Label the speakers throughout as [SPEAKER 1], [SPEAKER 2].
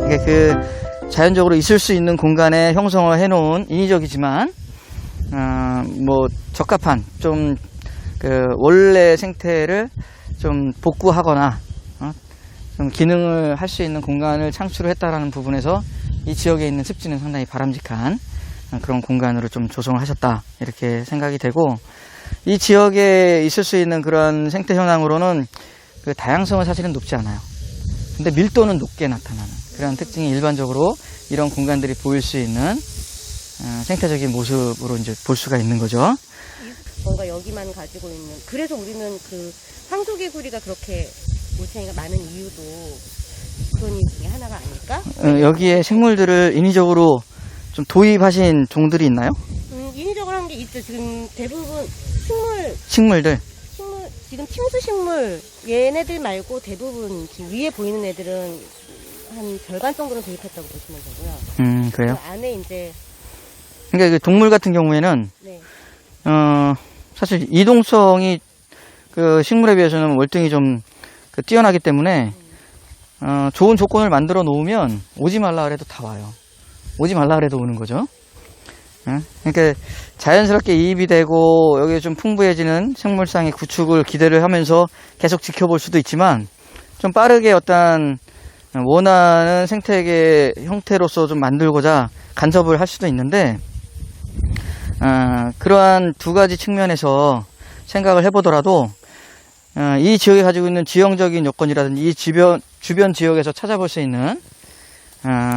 [SPEAKER 1] 이게 그 자연적으로 있을 수 있는 공간에 형성을 해놓은 인위적이지만 뭐 적합한 좀 그 원래 생태를 좀 복구하거나 좀 기능을 할 수 있는 공간을 창출했다라는 부분에서 이 지역에 있는 습지는 상당히 바람직한 그런 공간으로 좀 조성을 하셨다 이렇게 생각이 되고, 이 지역에 있을 수 있는 그런 생태 현황으로는 그 다양성은 사실은 높지 않아요. 근데 밀도는 높게 나타나는 그런 특징이 일반적으로 이런 공간들이 보일 수 있는 생태적인 모습으로 이제 볼 수가 있는 거죠.
[SPEAKER 2] 뭔가 여기만 가지고 있는, 그래서 우리는 그 황소개구리가 그렇게 올챙이가 많은 이유도 그런 이유 중에 하나가 아닐까?
[SPEAKER 1] 여기에 생물들을 인위적으로 좀 도입하신 종들이 있나요?
[SPEAKER 2] 인위적으로 한 게 있죠. 지금 대부분
[SPEAKER 1] 식물들.
[SPEAKER 2] 지금 침수식물 얘네들 말고 대부분 지금 위에 보이는 애들은 한 절반 정도는 도입했다고 보시면 되고요.
[SPEAKER 1] 그래요?
[SPEAKER 2] 그 안에 이제
[SPEAKER 1] 그러니까 그 동물 같은 경우에는
[SPEAKER 2] 네.
[SPEAKER 1] 사실 이동성이 그 식물에 비해서는 월등히 좀 뛰어나기 때문에 좋은 조건을 만들어 놓으면 오지 말라 그래도 다 와요. 오지 말라 그래도 오는 거죠. 그러니까 자연스럽게 이입이 되고 여기에 좀 풍부해지는 생물상의 구축을 기대를 하면서 계속 지켜볼 수도 있지만, 좀 빠르게 어떤 원하는 생태계 형태로서 좀 만들고자 간섭을 할 수도 있는데, 그러한 두 가지 측면에서 생각을 해보더라도 이 지역이 가지고 있는 지형적인 요건이라든지 이 주변 지역에서 찾아볼 수 있는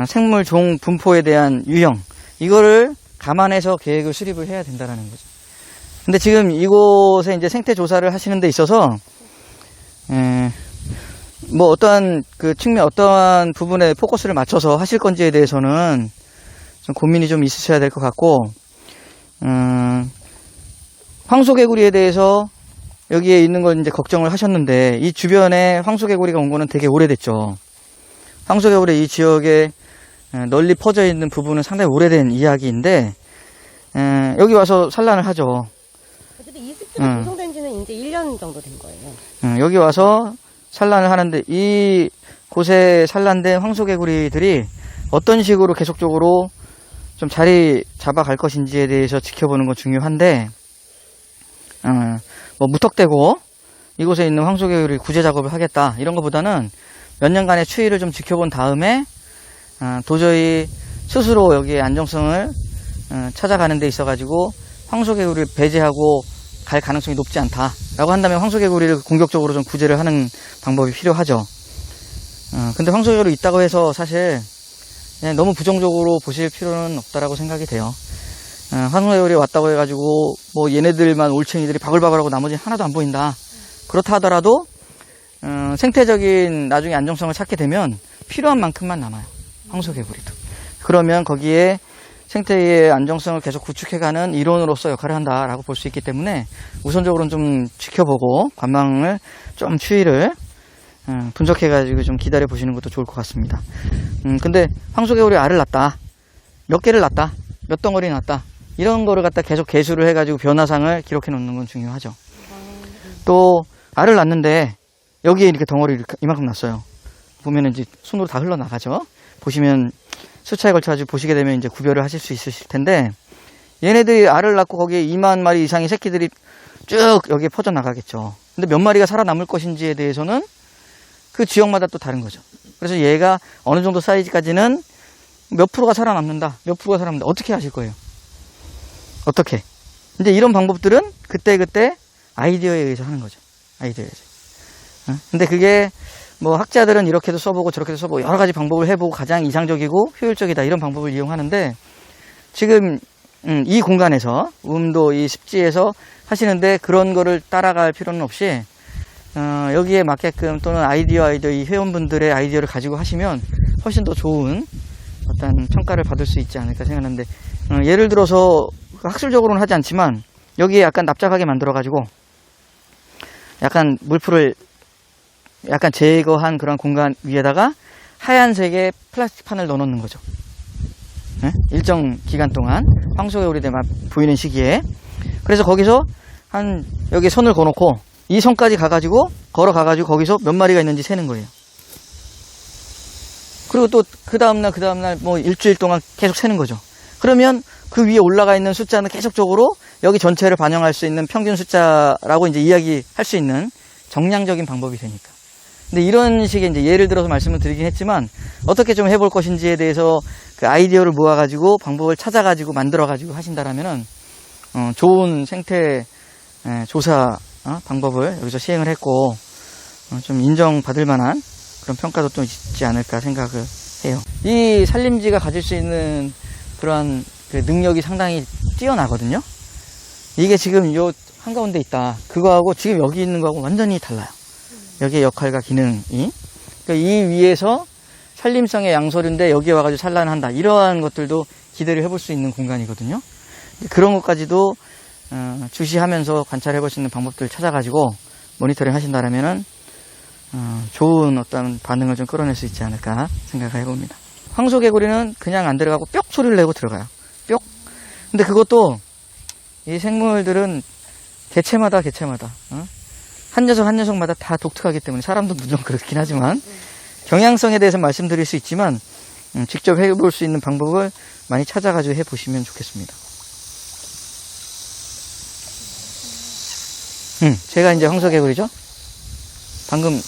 [SPEAKER 1] 생물 종 분포에 대한 유형, 이거를 감안해서 계획을 수립을 해야 된다는 거죠. 근데 지금 이곳에 이제 생태 조사를 하시는 데 있어서 뭐 어떠한 그 측면, 어떠한 부분에 포커스를 맞춰서 하실 건지에 대해서는 좀 고민이 좀 있으셔야 될 것 같고, 황소개구리에 대해서 여기에 있는 걸 이제 걱정을 하셨는데, 이 주변에 황소개구리가 온 거는 되게 오래됐죠. 황소개구리 이 지역에 널리 퍼져 있는 부분은 상당히 오래된 이야기인데, 여기 와서 산란을 하죠.
[SPEAKER 2] 어쨌든 이 습지가 조성된 지는 이제 1년 정도 된 거예요.
[SPEAKER 1] 여기 와서 산란을 하는데, 이 곳에 산란된 황소개구리들이 어떤 식으로 계속적으로 좀 자리 잡아갈 것인지에 대해서 지켜보는 건 중요한데, 뭐 무턱대고 이곳에 있는 황소개구리 구제 작업을 하겠다 이런 것보다는 몇 년간의 추이를 좀 지켜본 다음에 도저히 스스로 여기에 안정성을 찾아가는 데 있어 가지고 황소개구리를 배제하고 갈 가능성이 높지 않다 라고 한다면 황소개구리를 공격적으로 좀 구제를 하는 방법이 필요하죠. 근데 황소개구리 있다고 해서 사실 그냥 너무 부정적으로 보실 필요는 없다라고 생각이 돼요. 황소개구리 왔다고 해가지고 뭐 얘네들만 올챙이들이 바글바글하고 나머지 하나도 안 보인다, 그렇다 하더라도 생태적인 나중에 안정성을 찾게 되면 필요한 만큼만 남아요, 황소개구리도. 그러면 거기에 생태의 안정성을 계속 구축해가는 일원으로서 역할을 한다라고 볼 수 있기 때문에 우선적으로는 좀 지켜보고 관망을 좀 추이를 분석해가지고 좀 기다려 보시는 것도 좋을 것 같습니다. 근데 황소개구리 알을 낳았다, 몇 개를 낳았다, 몇 덩어리 낳았다, 이런 거를 갖다 계속 계수를 해가지고 변화상을 기록해 놓는 건 중요하죠. 또 알을 낳는데 여기에 이렇게 덩어리 이만큼 났어요. 보면은 이제 손으로 다 흘러나가죠. 보시면 수차에 걸쳐가지고 보시게 되면 이제 구별을 하실 수 있으실 텐데, 얘네들이 알을 낳고 거기에 2만 마리 이상의 새끼들이 쭉 여기에 퍼져 나가겠죠. 근데 몇 마리가 살아남을 것인지에 대해서는 그 지역마다 또 다른 거죠. 그래서 얘가 어느 정도 사이즈까지는 몇 프로가 살아남는다, 몇 프로가 살아남는다, 어떻게 아실 거예요? 어떻게? 이제 이런 방법들은 그때그때 아이디어에 의해서 하는 거죠. 아이디어에 의해서. 근데 그게 뭐 학자들은 이렇게도 써보고 저렇게도 써보고 여러 가지 방법을 해보고 가장 이상적이고 효율적이다 이런 방법을 이용하는데, 지금 이 공간에서 음도 이 습지에서 하시는데 그런 거를 따라갈 필요는 없이 여기에 맞게끔 또는 아이디어 이 회원분들의 아이디어를 가지고 하시면 훨씬 더 좋은 어떤 평가를 받을 수 있지 않을까 생각하는데, 예를 들어서 학술적으로는 하지 않지만 여기에 약간 납작하게 만들어 가지고 약간 물풀을 약간 제거한 그런 공간 위에다가 하얀색의 플라스틱판을 넣어 놓는 거죠. 네? 일정 기간 동안 황소개구리들만 보이는 시기에. 그래서 거기서 한 여기 손을 거놓고 이 선까지 가가지고 걸어가가지고 거기서 몇 마리가 있는지 세는 거예요. 그리고 또 그 다음날 뭐 일주일 동안 계속 세는 거죠. 그러면 그 위에 올라가 있는 숫자는 계속적으로 여기 전체를 반영할 수 있는 평균 숫자라고 이제 이야기할 수 있는 정량적인 방법이 되니까. 근데 이런 식의 이제 예를 들어서 말씀을 드리긴 했지만 어떻게 좀 해볼 것인지에 대해서 그 아이디어를 모아가지고 방법을 찾아가지고 만들어가지고 하신다라면은 좋은 생태 조사 방법을 여기서 시행을 했고 좀 인정받을 만한 그런 평가도 또 있지 않을까 생각을 해요. 이 산림지가 가질 수 있는 그러한 그 능력이 상당히 뛰어나거든요. 이게 지금 요 한가운데 있다. 그거하고 지금 여기 있는 거하고 완전히 달라요. 여기의 역할과 기능이. 그러니까 이 위에서 산림성의 양서류인데 여기에 와가지고 산란한다. 이러한 것들도 기대를 해볼 수 있는 공간이거든요. 그런 것까지도 주시하면서 관찰해 볼 수 있는 방법들을 찾아가지고 모니터링 하신다라면은 좋은 어떤 반응을 좀 끌어낼 수 있지 않을까 생각을 해봅니다. 황소개구리는 그냥 안 들어가고 뾱 소리를 내고 들어가요. 뾱. 근데 그것도 이 생물들은 개체마다 한 녀석마다 다 독특하기 때문에 사람도 물론 그렇긴 하지만 경향성에 대해서 말씀드릴 수 있지만 직접 해볼 수 있는 방법을 많이 찾아가지고 해보시면 좋겠습니다. 제가 이제 황소개구리죠. 방금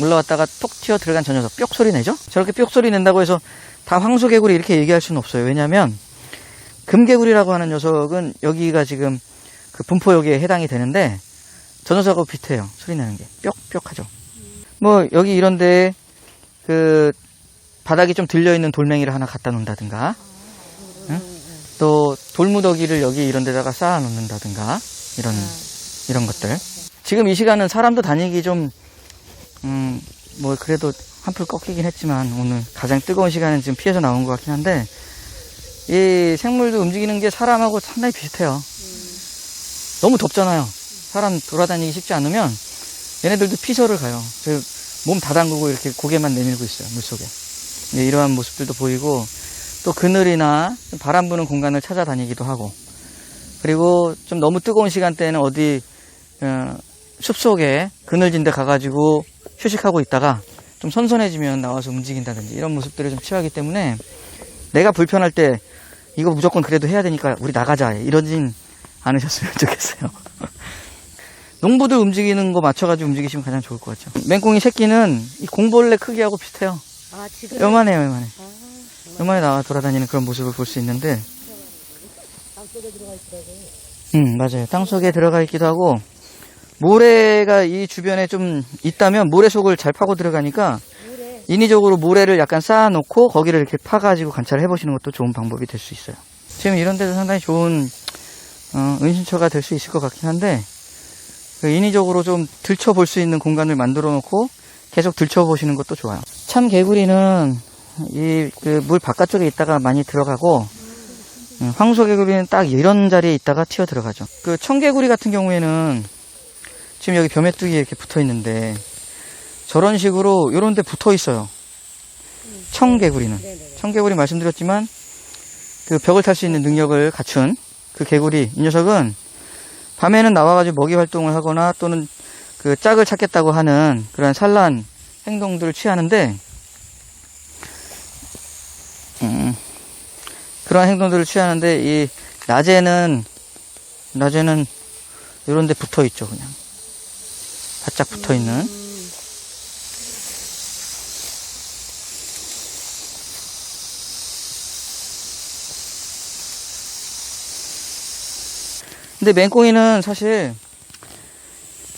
[SPEAKER 1] 올라왔다가 톡 튀어 들어간 저 녀석 뾱 소리 내죠. 저렇게 뾱 소리 낸다고 해서 다 황소개구리 이렇게 얘기할 수는 없어요. 왜냐하면 금개구리라고 하는 녀석은 여기가 지금 그 분포역에 해당이 되는데 저 녀석하고 비슷해요. 소리 내는 게 뾱뾱 하죠. 뭐 여기 이런데 그 바닥이 좀 들려있는 돌멩이를 하나 갖다 놓는다든가 또 돌무더기를 여기 이런 데다가 쌓아 놓는다든가 이런 것들. 지금 이 시간은 사람도 다니기 좀 뭐 그래도 한풀 꺾이긴 했지만 오늘 가장 뜨거운 시간은 지금 피해서 나온 것 같긴 한데 이 생물도 움직이는 게 사람하고 상당히 비슷해요. 너무 덥잖아요. 사람 돌아다니기 쉽지 않으면 얘네들도 피서를 가요. 몸 다 담그고 이렇게 고개만 내밀고 있어요. 물속에. 이러한 모습들도 보이고 또 그늘이나 바람 부는 공간을 찾아다니기도 하고 그리고 좀 너무 뜨거운 시간대에는 어디 숲속에 그늘진 데 가가지고 휴식하고 있다가 좀 선선해지면 나와서 움직인다든지 이런 모습들을 좀 취하기 때문에 내가 불편할 때 이거 무조건 그래도 해야 되니까 우리 나가자 이러진 않으셨으면 좋겠어요. 농부들 움직이는 거 맞춰가지고 움직이시면 가장 좋을 것 같죠. 맹꽁이 새끼는 이 공벌레 크기하고 비슷해요.
[SPEAKER 2] 아, 지금?
[SPEAKER 1] 요만해요. 요만해 나와 돌아다니는 그런 모습을 볼 수 있는데
[SPEAKER 2] 땅속에 들어가 있더라고요.
[SPEAKER 1] 맞아요. 땅속에 들어가 있기도 하고 모래가 이 주변에 좀 있다면 모래 속을 잘 파고 들어가니까 인위적으로 모래를 약간 쌓아놓고 거기를 이렇게 파가지고 관찰을 해보시는 것도 좋은 방법이 될 수 있어요. 지금 이런 데도 상당히 좋은 은신처가 될 수 있을 것 같긴 한데 인위적으로 좀 들춰볼 수 있는 공간을 만들어 놓고 계속 들춰보시는 것도 좋아요. 참 개구리는 이 그 물 바깥쪽에 있다가 많이 들어가고 황소개구리는 딱 이런 자리에 있다가 튀어 들어가죠. 그 청개구리 같은 경우에는 지금 여기 벼메뚜기에 이렇게 붙어 있는데 저런 식으로 이런 데 붙어 있어요. 청개구리는. 청개구리 말씀드렸지만 그 벽을 탈 수 있는 능력을 갖춘 그 개구리, 이 녀석은 밤에는 나와가지고 먹이 활동을 하거나 또는 그 짝을 찾겠다고 하는 그런 산란 행동들을 취하는데 그런 행동들을 취하는데 이 낮에는 이런 데 붙어 있죠. 그냥 바짝 붙어 있는. 근데 맹꽁이는 사실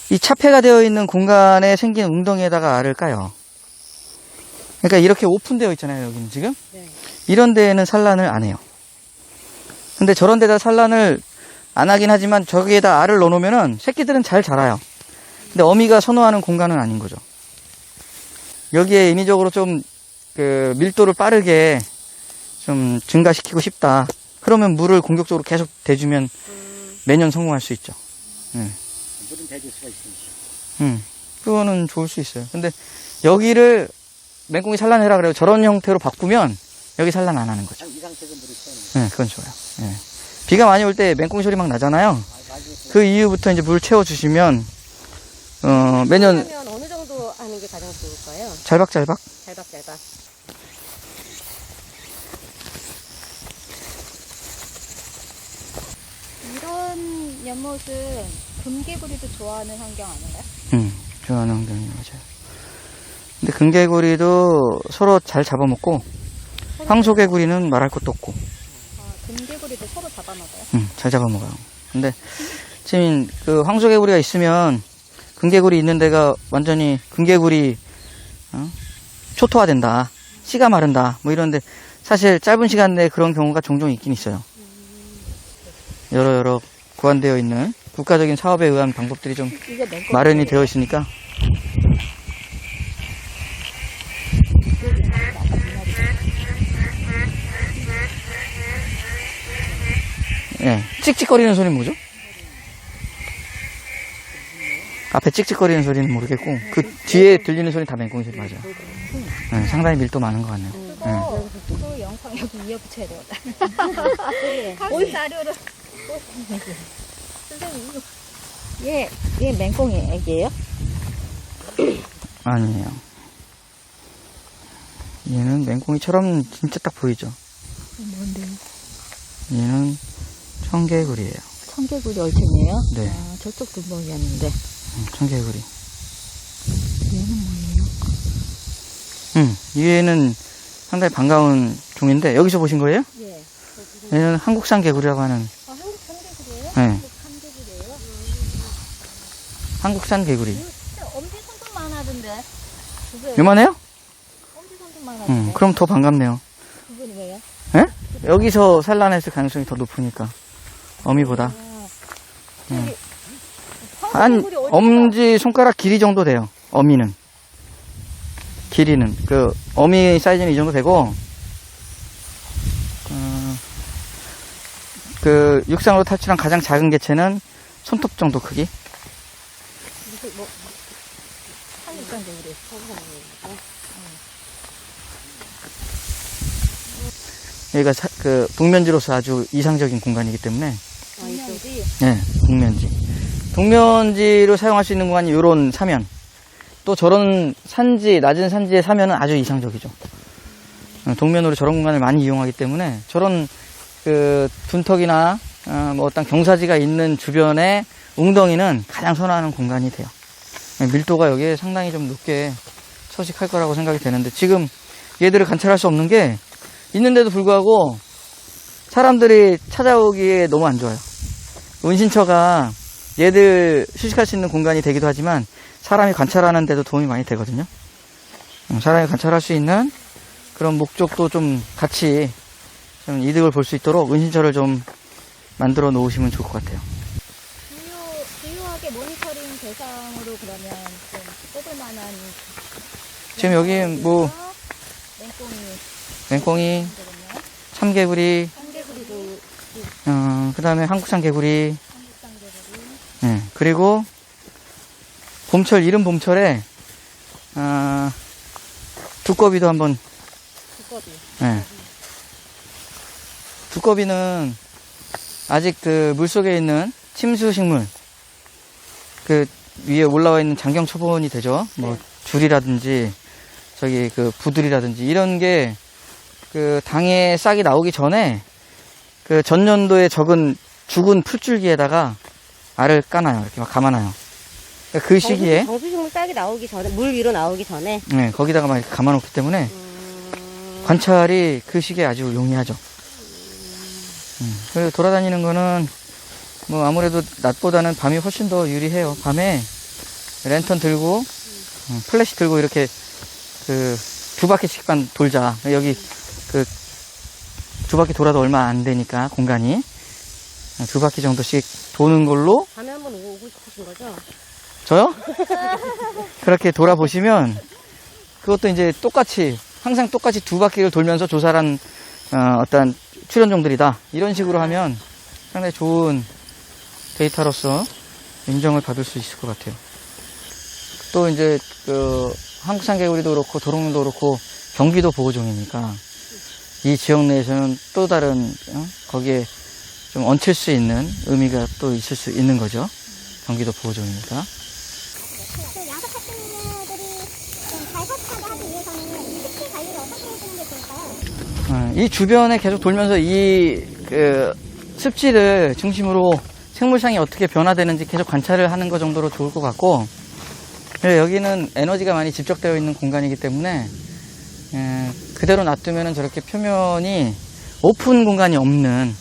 [SPEAKER 1] 이 차폐가 되어 있는 공간에 생긴 웅덩이에다가 알을 까요. 그러니까 이렇게 오픈되어 있잖아요. 여기는 지금.
[SPEAKER 2] 네.
[SPEAKER 1] 이런 데에는 산란을 안 해요. 근데 저런 데다 산란을 안 하긴 하지만 저기에다 알을 넣어놓으면은 새끼들은 잘 자라요. 근데 어미가 선호하는 공간은 아닌 거죠. 여기에 인위적으로 좀 그 밀도를 빠르게 좀 증가시키고 싶다. 그러면 물을 공격적으로 계속 대주면 매년 성공할 수 있죠.
[SPEAKER 3] 물은 대줄 수가 있으니까.
[SPEAKER 1] 그거는 좋을 수 있어요. 근데 여기를 맹꽁이 산란해라 그래요. 저런 형태로 바꾸면 여기 산란 안 하는 거죠.
[SPEAKER 3] 이 상태에서 물을 써는.
[SPEAKER 1] 그건 좋아요. 비가 많이 올 때 맹꽁이 소리 막 나잖아요. 그 이후부터 이제 물 채워주시면 매년
[SPEAKER 2] 하면 어느 정도 하는 게 가장 좋을까요?
[SPEAKER 1] 잘박잘박.
[SPEAKER 2] 잘박.
[SPEAKER 4] 이런 연못은 금개구리도 좋아하는 환경 아닌가요?
[SPEAKER 1] 좋아하는 환경이 맞아요. 근데 금개구리도 서로 잘 잡아먹고, 황소개구리는 말할 것도 없고,
[SPEAKER 4] 금개구리도 서로 잡아먹어요?
[SPEAKER 1] 잘 잡아먹어요. 근데 지금 그 황소개구리가 있으면 금개구리 있는 데가 완전히 금개구리 초토화된다, 씨가 마른다, 뭐 이런데 사실 짧은 시간 내에 그런 경우가 종종 있긴 있어요. 여러 고안되어 있는 국가적인 사업에 의한 방법들이 좀
[SPEAKER 4] 이거 맹꽁
[SPEAKER 1] 마련이 되어 있으니까. 예, 찍찍거리는 소리는 뭐죠? 앞에 찍찍거리는 소리는 모르겠고, 그 뒤에 들리는 소리는 다 맹꽁이 소리 맞아요. 예, 상당히 밀도 많은 것 같네요.
[SPEAKER 4] 그 영상 여기 이어붙여야 되겠다. 다시 자료를. 선생님. 얘 맹꽁이 애기예요?
[SPEAKER 1] 아니에요. 얘는 맹꽁이처럼 진짜 딱 보이죠?
[SPEAKER 4] 뭔데요?
[SPEAKER 1] 얘는 청개구리예요.
[SPEAKER 4] 청개구리 얼탱이에요?
[SPEAKER 1] 네.
[SPEAKER 4] 아, 저쪽 두목이었는데.
[SPEAKER 1] 청개구리.
[SPEAKER 4] 얘는 뭐예요?
[SPEAKER 1] 얘는 상당히 반가운 종인데, 여기서 보신 거예요?
[SPEAKER 4] 예.
[SPEAKER 1] 얘는 한국산 개구리라고 하는,
[SPEAKER 4] 아, 한국 청개구리예요?
[SPEAKER 1] 네.
[SPEAKER 4] 한국 청개구리예요?
[SPEAKER 1] 한국산 개구리.
[SPEAKER 4] 진짜 엄지손톱만 하던데.
[SPEAKER 1] 요만해요?
[SPEAKER 4] 엄지손톱만 하던데.
[SPEAKER 1] 그럼 더 반갑네요.
[SPEAKER 4] 그건 왜요?
[SPEAKER 1] 예? 여기서 산란했을 가능성이 더 높으니까. 어미보다. 한 엄지 손가락 길이 정도 돼요. 어미는. 길이는. 그 어미 사이즈는 이 정도 되고, 그 육상으로 탈출한 가장 작은 개체는 손톱 정도 크기.
[SPEAKER 4] 한국산 개구리.
[SPEAKER 1] 여기가 그 북면지로서 아주 이상적인 공간이기 때문에.
[SPEAKER 4] 동면지?
[SPEAKER 1] 네, 동면지. 동면지로 사용할 수 있는 공간이 이런 사면. 또 저런 산지, 낮은 산지의 사면은 아주 이상적이죠. 동면으로 저런 공간을 많이 이용하기 때문에 저런 그 둔턱이나 뭐 어떤 경사지가 있는 주변의 웅덩이는 가장 선호하는 공간이 돼요. 밀도가 여기에 상당히 좀 높게 서식할 거라고 생각이 되는데, 지금 얘들을 관찰할 수 없는 게 있는데도 불구하고 사람들이 찾아오기에 너무 안 좋아요. 은신처가 얘들 휴식할 수 있는 공간이 되기도 하지만 사람이 관찰하는 데도 도움이 많이 되거든요. 사람이 관찰할 수 있는 그런 목적도 좀 같이 좀 이득을 볼 수 있도록 은신처를 좀 만들어 놓으시면 좋을 것 같아요.
[SPEAKER 4] 주요하게 모니터링 대상으로 그러면 좀 뽑을 만한.
[SPEAKER 1] 지금 여기 뭐 맹꽁이,
[SPEAKER 4] 거든요.
[SPEAKER 1] 참개구리,
[SPEAKER 4] 청개구리도
[SPEAKER 1] 그 다음에 한국산 개구리,
[SPEAKER 4] 한국산 개구리.
[SPEAKER 1] 네, 그리고 봄철, 이른 봄철에 두꺼비도 한번.
[SPEAKER 4] 두꺼비.
[SPEAKER 1] 네. 두꺼비는 아직 그 물속에 있는 침수식물, 그 위에 올라와 있는 장경 초본이 되죠. 뭐 줄이라든지 저기 그 부들이라든지 이런 게 그 당에 싹이 나오기 전에 그 전년도에 죽은 풀줄기에다가 알을 까놔요. 이렇게 막 감아놔요. 그러니까 그 시기에
[SPEAKER 2] 정수식물 싹이 나오기 전에, 물 위로 나오기 전에.
[SPEAKER 1] 네, 거기다가 막 이렇게 감아놓기 때문에 관찰이 그 시기에 아주 용이하죠. 그리고 돌아다니는 거는 뭐 아무래도 낮보다는 밤이 훨씬 더 유리해요. 밤에 랜턴 들고 플래시 들고 이렇게 그 두 바퀴씩만 돌자. 여기 그 두 바퀴 돌아도 얼마 안 되니까 공간이 두 바퀴 정도씩 도는 걸로.
[SPEAKER 2] 밤에 한번 오고 싶으신 거죠?
[SPEAKER 1] 저요? 그렇게 돌아보시면 그것도 이제 항상 똑같이 두 바퀴를 돌면서 조사한 어떤 출연종들이다. 이런 식으로 하면 상당히 좋은 데이터로서 인정을 받을 수 있을 것 같아요. 또 이제 그 한국산 개구리도 그렇고 도롱뇽도 그렇고 경기도 보호종이니까 이 지역 내에서는 또 다른 거기에 좀 얹힐 수 있는 의미가 또 있을 수 있는 거죠. 경기도 보호종이니까.
[SPEAKER 5] 양석하시는 분들이 좀 잘 서식하게 하기 위해서는 이 습기 관리를 어떻게 해주는 게 좋을까요?
[SPEAKER 1] 이 주변에 계속 돌면서 이 습지를 중심으로 생물상이 어떻게 변화되는지 계속 관찰을 하는 것 정도로 좋을 것 같고, 여기는 에너지가 많이 집적되어 있는 공간이기 때문에 그대로 놔두면 저렇게 표면이 오픈 공간이 없는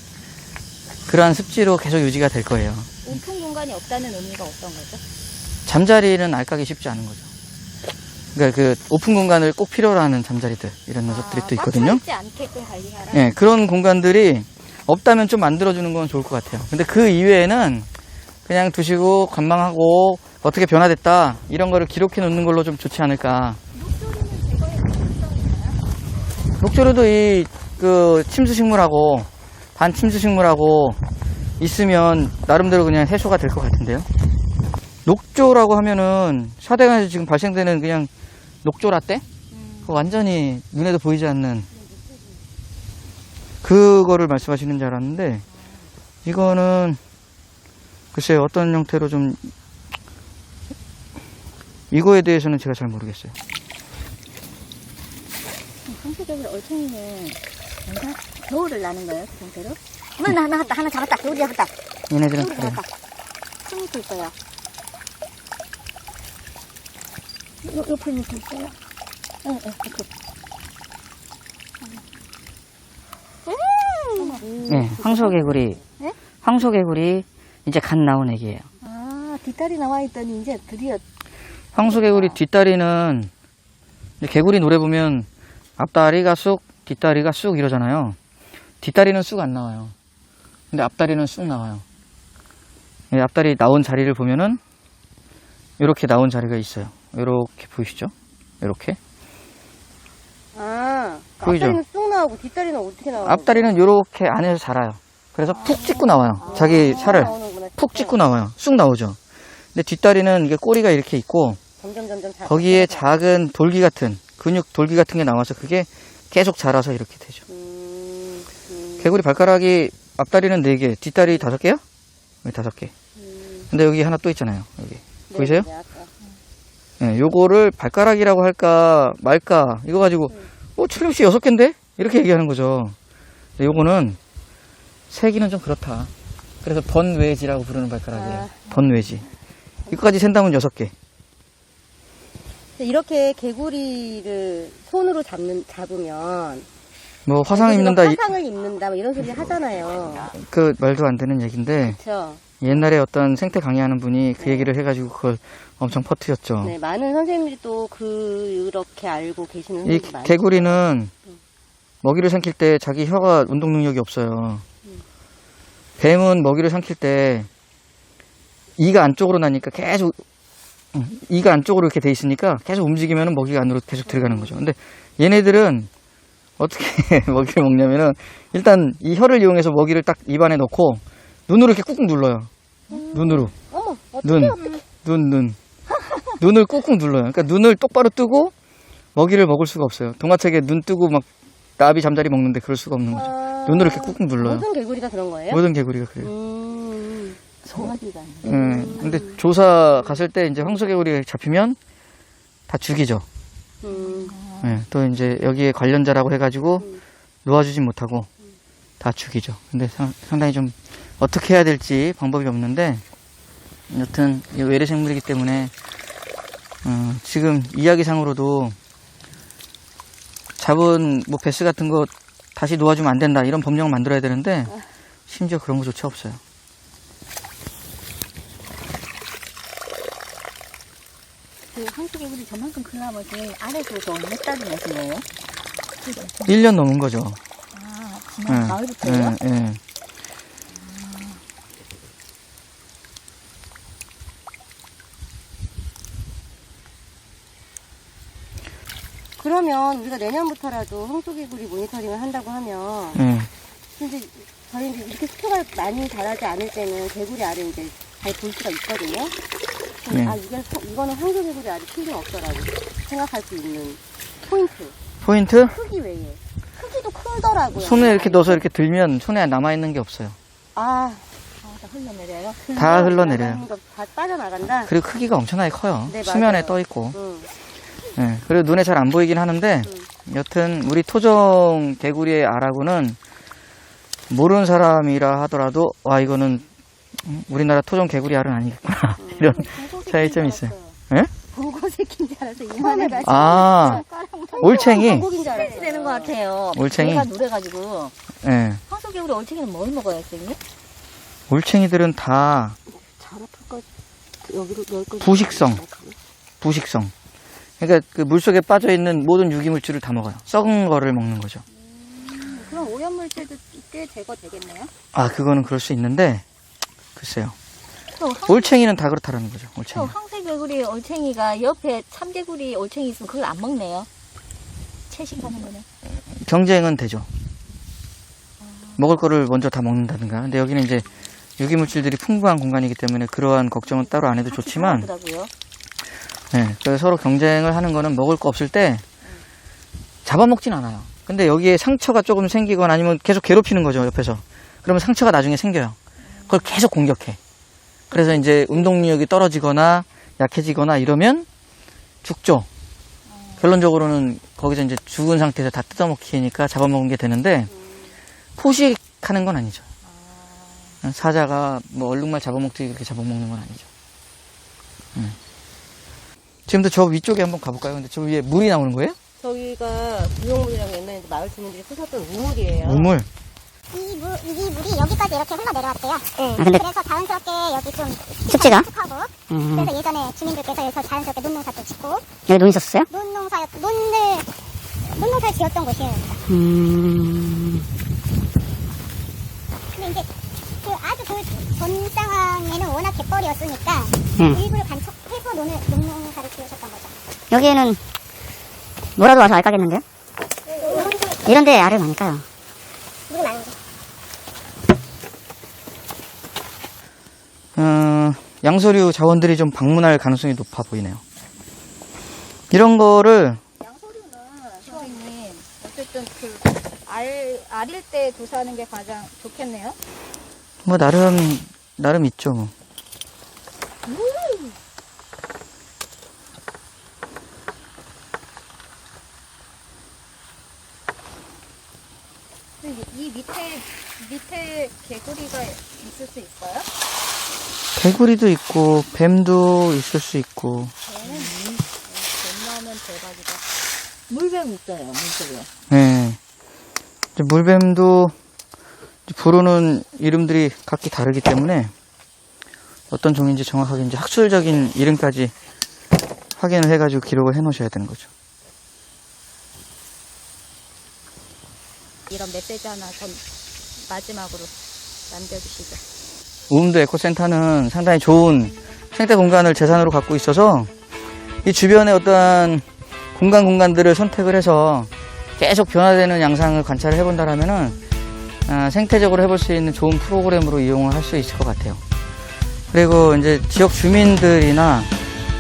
[SPEAKER 1] 그러한 습지로 계속 유지가 될 거예요.
[SPEAKER 4] 오픈 공간이 없다는 의미가 어떤 거죠?
[SPEAKER 1] 잠자리는 알까기 쉽지 않은 거죠. 그러니까 그 오픈 공간을 꼭 필요로 하는 잠자리들, 이런 녀석들이 또 있거든요.
[SPEAKER 4] 꽉 차있지 않게끔 관리하라.
[SPEAKER 1] 예, 그런 공간들이 없다면 좀 만들어주는 건 좋을 것 같아요. 근데 그 이외에는 그냥 두시고 관망하고 어떻게 변화됐다 이런 거를 기록해 놓는 걸로 좀 좋지 않을까. 녹조류도 이 그 침수식물하고 반침수식물하고 있으면 나름대로 그냥 해소가 될 것 같은데요. 녹조라고 하면은 사대강에서 지금 발생되는 그냥 녹조라떼? 그거 완전히 눈에도 보이지 않는 그거를 말씀하시는 줄 알았는데, 이거는 글쎄요, 어떤 형태로 좀 이거에 대해서는 제가 잘 모르겠어요.
[SPEAKER 4] 상대적으로 얼탱이는 뭔가 겨울을 나는 거예요, 그 상태로? 어머, 나왔다. 하나 잡았다. 겨울이 잡았다.
[SPEAKER 1] 얘네들은
[SPEAKER 4] 겨울이
[SPEAKER 1] 그래요.
[SPEAKER 4] 잡았다. 손이 볼 거야. 옆에 밑에 있어요. 응,
[SPEAKER 1] 네, 황소개구리.
[SPEAKER 4] 네?
[SPEAKER 1] 황소개구리 이제 갓 나온 애기예요.
[SPEAKER 4] 아, 뒷다리 나와 있더니 이제 드디어.
[SPEAKER 1] 황소개구리 뒷다리는 이제 개구리 노래 보면 앞다리가 쑥, 뒷다리가 쑥 이러잖아요. 뒷다리는 쑥 안 나와요. 근데 앞다리는 쑥 나와요. 이 앞다리 나온 자리를 보면은 이렇게 나온 자리가 있어요. 이렇게 보이시죠? 이렇게.
[SPEAKER 2] 아,
[SPEAKER 1] 보이죠?
[SPEAKER 2] 앞다리는 쑥 나오고 뒷다리는 어떻게 나오는
[SPEAKER 1] 앞다리는 이렇게 안에서 자라요. 그래서 푹 찍고 나와요. 자기 살을 푹 찍고 나와요. 쑥 나오죠. 근데 뒷다리는 이게 꼬리가 이렇게 있고
[SPEAKER 2] 점점
[SPEAKER 1] 거기에 작은 돌기 같은 근육 돌기 같은 게 나와서 그게 계속 자라서 이렇게 되죠. 개구리 발가락이 앞다리는 4개, 뒷다리 5개요? 여기 5개. 근데 여기 하나 또 있잖아요. 여기. 보이세요? 네, 요거를 발가락이라고 할까 말까 이거 가지고 틀림없이 6개인데? 이렇게 얘기하는 거죠. 근데 요거는 세기는 좀 그렇다. 그래서 번외지라고 부르는 발가락이에요. 번외지. 이거까지 센다면 6개.
[SPEAKER 2] 이렇게 개구리를 손으로 잡으면
[SPEAKER 1] 뭐 화상 입는다
[SPEAKER 2] 화상을 입는다 뭐 이런 소리 하잖아요.
[SPEAKER 1] 그 말도 안 되는 얘기인데
[SPEAKER 2] 그렇죠.
[SPEAKER 1] 옛날에 어떤 생태 강의하는 분이 그 얘기를 해가지고 그걸 엄청 퍼뜨렸죠.
[SPEAKER 2] 네, 많은 선생님들이 또 그렇게 알고 계시는
[SPEAKER 1] 이
[SPEAKER 2] 분들이 많죠.
[SPEAKER 1] 개구리는 먹이를 삼킬 때 자기 혀가 운동 능력이 없어요. 뱀은 먹이를 삼킬 때 이가 안쪽으로 나니까 계속 이가 안쪽으로 이렇게 돼 있으니까 계속 움직이면 먹이가 안으로 계속 들어가는 거죠. 근데 얘네들은 어떻게 먹이를 먹냐면은 일단 이 혀를 이용해서 먹이를 딱 입안에 넣고 눈으로 이렇게 꾹꾹 눌러요. 눈으로.
[SPEAKER 2] 어머,
[SPEAKER 1] 눈을 꾹꾹 눌러요. 그러니까 눈을 똑바로 뜨고 먹이를 먹을 수가 없어요. 동화책에 눈 뜨고 막 나비 잠자리 먹는데 그럴 수가 없는 거죠. 눈으로 이렇게 꾹꾹 눌러요.
[SPEAKER 2] 모든 개구리가 그런 거예요?
[SPEAKER 1] 모든 개구리가 그래요.
[SPEAKER 4] 정확히가.
[SPEAKER 1] 근데 조사 갔을 때 이제 황소개구리가 잡히면 다 죽이죠. 또 이제 여기에 관련자라고 해가지고 놓아주지 못하고 다 죽이죠. 근데 상당히 좀 어떻게 해야 될지 방법이 없는데, 여튼 외래 생물이기 때문에 지금 이야기상으로도 잡은 뭐 베스 같은 거 다시 놓아주면 안 된다 이런 법령을 만들어야 되는데 심지어 그런 거조차 없어요.
[SPEAKER 4] 그 황소개구리 저만큼 크려면 아래에서 몇 달이 내신 거예요?
[SPEAKER 1] 1년 넘은 거죠.
[SPEAKER 4] 아, 지난 가을부터요?
[SPEAKER 1] 예.
[SPEAKER 2] 그러면 우리가 내년부터라도 황소개구리 모니터링을 한다고 하면 이제 저희 이제 이렇게 습도가 많이 자라지 않을 때는 개구리 알을 이제 잘 볼 수가 있거든요.
[SPEAKER 1] 네.
[SPEAKER 2] 아 이거는 황소개구리 알이 필요 없더라고 생각할 수 있는 포인트.
[SPEAKER 1] 포인트?
[SPEAKER 2] 크기 외에 크기도 크더라고요.
[SPEAKER 1] 손에 이렇게 넣어서 이렇게 들면 손에 남아있는 게 없어요.
[SPEAKER 2] 아
[SPEAKER 4] 다 흘러내려요?
[SPEAKER 1] 다 흘러내려요.
[SPEAKER 2] 다 빠져나간다.
[SPEAKER 1] 그리고 크기가 엄청나게 커요.
[SPEAKER 2] 네,
[SPEAKER 1] 수면에
[SPEAKER 2] 맞아요.
[SPEAKER 1] 떠 있고.
[SPEAKER 2] 응.
[SPEAKER 1] 네, 그리고 눈에 잘 안 보이긴 하는데, 여튼 우리 토종 개구리의 알하고는 모르는 사람이라 하더라도 와 이거는 우리나라 토종 개구리 알은 아니겠구나 이런 차이점이 있어요. 예?
[SPEAKER 4] 보고 새낀 줄 알아서 이만해가지고.
[SPEAKER 1] 아 올챙이.
[SPEAKER 2] 한국인 줄 알았어요.
[SPEAKER 4] 되는 것 같아요.
[SPEAKER 1] 올챙이?
[SPEAKER 4] 배가 누래가지고.
[SPEAKER 1] 예.
[SPEAKER 4] 황소개구리 올챙이는 뭘 먹어요, 선생님?
[SPEAKER 1] 올챙이들은 다
[SPEAKER 2] 잘 아플 것 여기로 여기까지.
[SPEAKER 1] 부식성. 그러니까 그 물속에 빠져 있는 모든 유기물질을 다 먹어요. 썩은 거를 먹는 거죠.
[SPEAKER 4] 그럼 오염물질도 꽤 제거되겠네요?
[SPEAKER 1] 아 그거는 그럴 수 있는데 글쎄요.
[SPEAKER 4] 또
[SPEAKER 1] 올챙이는 다 그렇다라는 거죠. 올챙이.
[SPEAKER 4] 황새개구리 올챙이가 옆에 참개구리 올챙이 있으면 그걸 안 먹네요. 채식하는 거는.
[SPEAKER 1] 경쟁은 되죠. 먹을 거를 먼저 다 먹는다든가. 근데 여기는 이제 유기물질들이 풍부한 공간이기 때문에 그러한 걱정은 따로 안 해도 좋지만,
[SPEAKER 4] 더라고요.
[SPEAKER 1] 네, 그래서 서로 경쟁을 하는 거는 먹을 거 없을 때 잡아먹진 않아요. 근데 여기에 상처가 조금 생기거나 아니면 계속 괴롭히는 거죠, 옆에서. 그러면 상처가 나중에 생겨요. 그걸 계속 공격해. 그래서 이제 운동력이 떨어지거나 약해지거나 이러면 죽죠. 결론적으로는 거기서 이제 죽은 상태에서 다 뜯어먹히니까 잡아먹은 게 되는데 포식하는 건 아니죠. 사자가 뭐 얼룩말 잡아먹듯이 그렇게 잡아먹는 건 아니죠. 지금도 저 위쪽에 한번 가볼까요? 근데 저 위에 물이 나오는 거예요?
[SPEAKER 2] 저기가 무용물이라고 옛날에 마을 주민들이 쓰셨던 우물이에요.
[SPEAKER 1] 우물?
[SPEAKER 5] 이 물이 여기까지 이렇게 흘러내려왔대요.
[SPEAKER 4] 네.
[SPEAKER 5] 그래서 자연스럽게 여기 좀
[SPEAKER 4] 습지가?
[SPEAKER 5] 하고 그래서 예전에 주민들께서 여기서 자연스럽게 논농사도 짓고
[SPEAKER 4] 여기 논 있었어요?
[SPEAKER 5] 논농사를 지었던 곳이에요. 근데 이제 그 아주 전 상황에는 워낙 갯벌이었으니까 일부를 간척해서 논농사를 지으셨던 거죠.
[SPEAKER 4] 여기에는 뭐라도 와서 알 까겠는데요? 이런 데 알을 많이 까요.
[SPEAKER 5] 물이 많은데.
[SPEAKER 1] 양서류 자원들이 좀 방문할 가능성이 높아 보이네요. 이런 거를
[SPEAKER 6] 양서류는 선생님 어쨌든 그 알일 때 조사하는 게 가장 좋겠네요.
[SPEAKER 1] 뭐 나름 있죠. 뭐.
[SPEAKER 6] 근데 이 밑에 개구리가 있을 수 있어요?
[SPEAKER 1] 개구리도 있고 뱀도 있을 수 있고.
[SPEAKER 6] 뱀 나오면 대박이다.
[SPEAKER 4] 물뱀 있어요, 물속에.
[SPEAKER 1] 네. 이제 물뱀도 부르는 이름들이 각기 다르기 때문에 어떤 종인지 정확하게 이제 학술적인 이름까지 확인을 해가지고 기록을 해 놓으셔야 되는 거죠.
[SPEAKER 6] 이런 메시지 하나 전 마지막으로 남겨주시죠.
[SPEAKER 1] 우음도 에코센터는 상당히 좋은 생태 공간을 재산으로 갖고 있어서 이 주변의 어떠한 공간들을 선택을 해서 계속 변화되는 양상을 관찰을 해본다라면은 생태적으로 해볼 수 있는 좋은 프로그램으로 이용을 할 수 있을 것 같아요. 그리고 이제 지역 주민들이나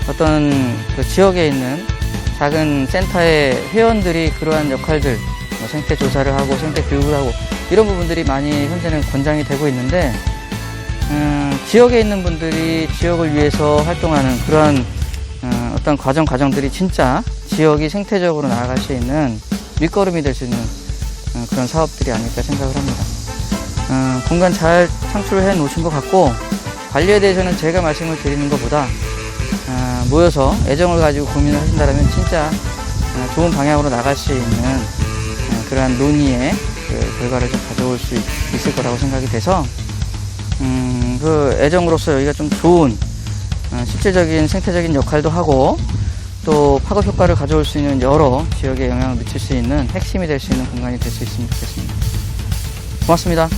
[SPEAKER 1] 어떤 그 지역에 있는 작은 센터의 회원들이 그러한 역할들, 뭐 생태 조사를 하고 생태 교육을 하고 이런 부분들이 많이 현재는 권장이 되고 있는데 지역에 있는 분들이 지역을 위해서 활동하는 그러한 어떤 과정들이 진짜 지역이 생태적으로 나아갈 수 있는 밑거름이 될 수 있는 그런 사업들이 아닐까 생각을 합니다. 공간 잘 창출해 놓으신 것 같고 관리에 대해서는 제가 말씀을 드리는 것보다 모여서 애정을 가지고 고민을 하신다면 진짜 좋은 방향으로 나갈 수 있는 그러한 논의의 그 결과를 좀 가져올 수 있을 거라고 생각이 돼서 그 애정으로서 여기가 좀 좋은 실질적인 생태적인 역할도 하고 또 파급 효과를 가져올 수 있는 여러 지역에 영향을 미칠 수 있는 핵심이 될 수 있는 공간이 될 수 있으면 좋겠습니다. 고맙습니다.